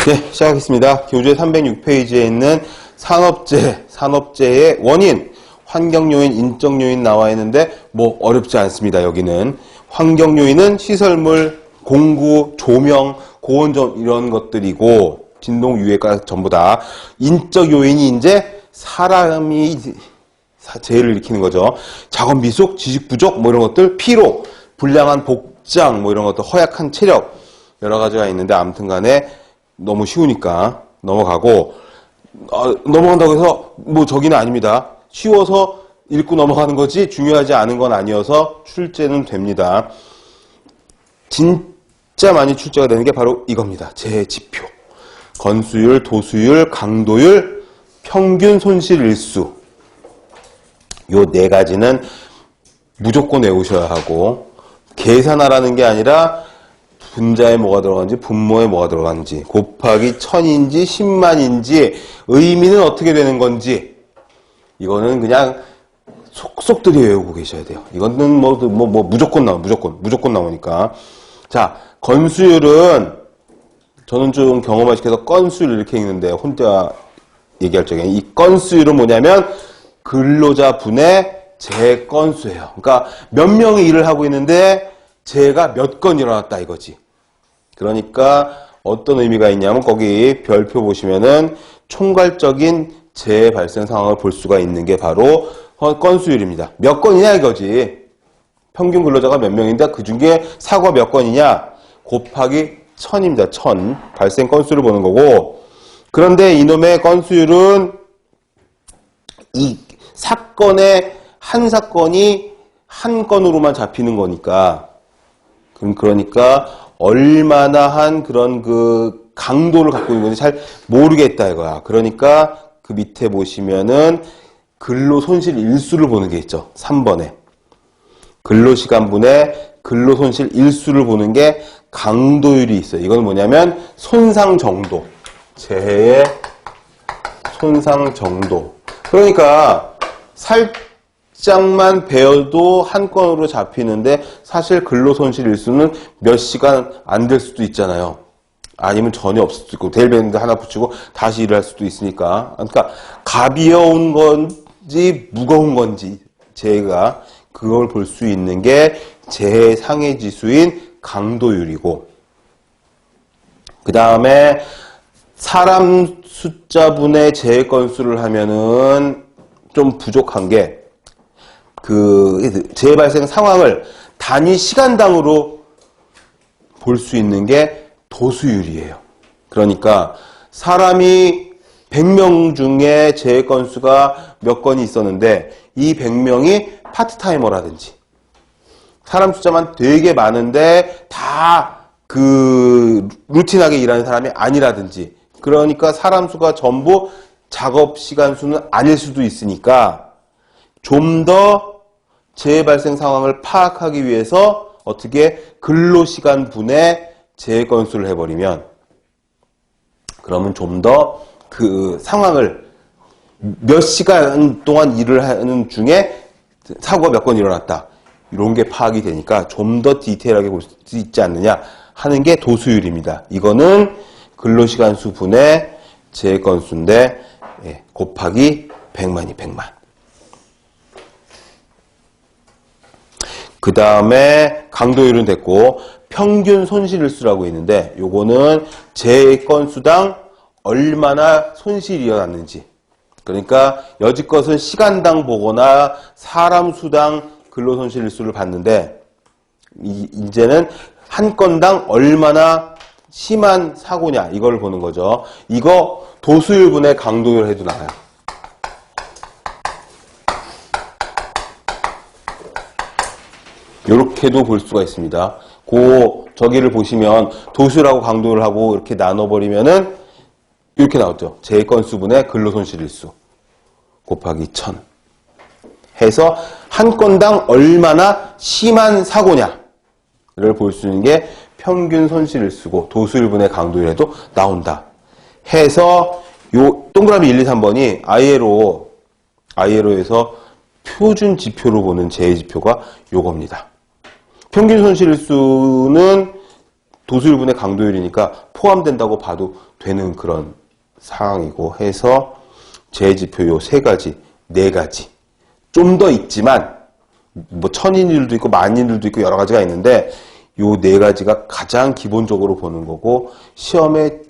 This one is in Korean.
네, 시작하겠습니다. 교재 306페이지에 있는 산업재해의 원인, 환경요인, 인적요인 나와 있는데 뭐 어렵지 않습니다. 여기는 환경요인은 시설물, 공구, 조명, 고온점 이런 것들이고 진동, 유해가 전부 다. 인적 요인이 이제 사람이 재해를 일으키는 거죠. 작업 미숙, 지식 부족 뭐 이런 것들, 피로, 불량한 복장 뭐 이런 것들, 허약한 체력 여러 가지가 있는데 아무튼 간에 너무 쉬우니까 넘어가고 넘어간다고 해서 뭐 저기는 아닙니다. 쉬워서 읽고 넘어가는 거지 중요하지 않은 건 아니어서 출제는 됩니다. 진짜 많이 출제가 되는 게 바로 이겁니다. 재해 지표. 건수율, 도수율, 강도율, 평균 손실 일수. 요 네 가지는 무조건 외우셔야 하고 계산하라는 게 아니라 분자에 뭐가 들어가는지 분모에 뭐가 들어가는지 곱하기 1000인지 10만인지 의미는 어떻게 되는 건지 이거는 그냥 속속들이 외우고 계셔야 돼요. 이거는 무조건 무조건 나오니까. 자, 건수율은 저는 좀 경험을 시켜서 건수율 이렇게 읽는데 혼자 얘기할 적에 이 건수율은 뭐냐면 근로자 분의 재해 건수예요. 그러니까 몇 명이 일을 하고 있는데 재해가 몇 건 일어났다 이거지. 그러니까 어떤 의미가 있냐면 거기 별표 보시면은 총괄적인 재해 발생 상황을 볼 수가 있는 게 바로 건수율입니다. 몇 건이냐 이거지. 평균 근로자가 몇 명인데 그 중에 사고가 몇 건이냐 곱하기 1000입니다. 1000 발생 건수를 보는 거고. 그런데 이놈의 건수율은 이 사건의 한 사건이 한 건으로만 잡히는 거니까 그러니까 얼마나 한 그런 그 강도를 갖고 있는 건지 잘 모르겠다 이거야. 그러니까 그 밑에 보시면은 근로손실 일수를 보는 게 있죠. 3번에 근로시간분의 근로손실 일수를 보는 게 강도율이 있어요. 이건 뭐냐면 손상 정도, 재해의 손상 정도. 그러니까 살짝만 베어도 한 건으로 잡히는데 사실 근로손실 일수는 몇 시간 안 될 수도 있잖아요. 아니면 전혀 없을 수도 있고 데일밴드 하나 붙이고 다시 일을 할 수도 있으니까. 그러니까 가벼운 건지 무거운 건지 재해가 그걸 볼 수 있는 게 재해 상해 지수인 강도율이고, 그 다음에 사람 숫자분의 재해 건수를 하면은 좀 부족한 게 그 재해 발생 상황을 단위 시간당으로 볼 수 있는 게 도수율이에요. 그러니까 사람이 100명 중에 재해 건수가 몇 건이 있었는데 이 100명이 파트타이머라든지 사람 숫자만 되게 많은데 다 그 루틴하게 일하는 사람이 아니라든지 그러니까 사람 수가 전부 작업 시간 수는 아닐 수도 있으니까 좀 더 재해 발생 상황을 파악하기 위해서 어떻게 근로시간 분의 재해 건수를 해버리면 그러면 좀 더 그 상황을 몇 시간 동안 일을 하는 중에 사고가 몇 건 일어났다 이런 게 파악이 되니까 좀 더 디테일하게 볼 수 있지 않느냐 하는 게 도수율입니다. 이거는 근로시간 수 분의 재해 건수인데 곱하기 100만이 100만. 그 다음에 강도율은 됐고 평균 손실일수라고 있는데 요거는 재해 건수당 얼마나 손실이 일어났는지, 그러니까 여지껏은 시간당 보거나 사람 수당 근로손실일수를 봤는데 이제는 한 건당 얼마나 심한 사고냐 이걸 보는 거죠. 이거 도수율분의 강도율 해도 나와요. 이렇게도 볼 수가 있습니다. 저기를 보시면 도수율하고 강도율하고 이렇게 나눠버리면은 이렇게 나왔죠. 재해 건수분의 근로손실일수 곱하기 1000 해서 한 건당 얼마나 심한 사고냐를 볼 수 있는 게 평균 손실일수고 도수율분의 강도율에도 나온다 해서 요 동그라미 1, 2, 3번이 ILO에서 표준 지표로 보는 재해 지표가 요겁니다. 평균 손실일수는 도수율분의 강도율이니까 포함된다고 봐도 되는 그런 상황이고 해서 제지표 요 세 가지, 네 가지. 좀 더 있지만, 뭐, 천인율도 있고, 만인율도 있고, 여러 가지가 있는데, 요 네 가지가 가장 기본적으로 보는 거고, 시험에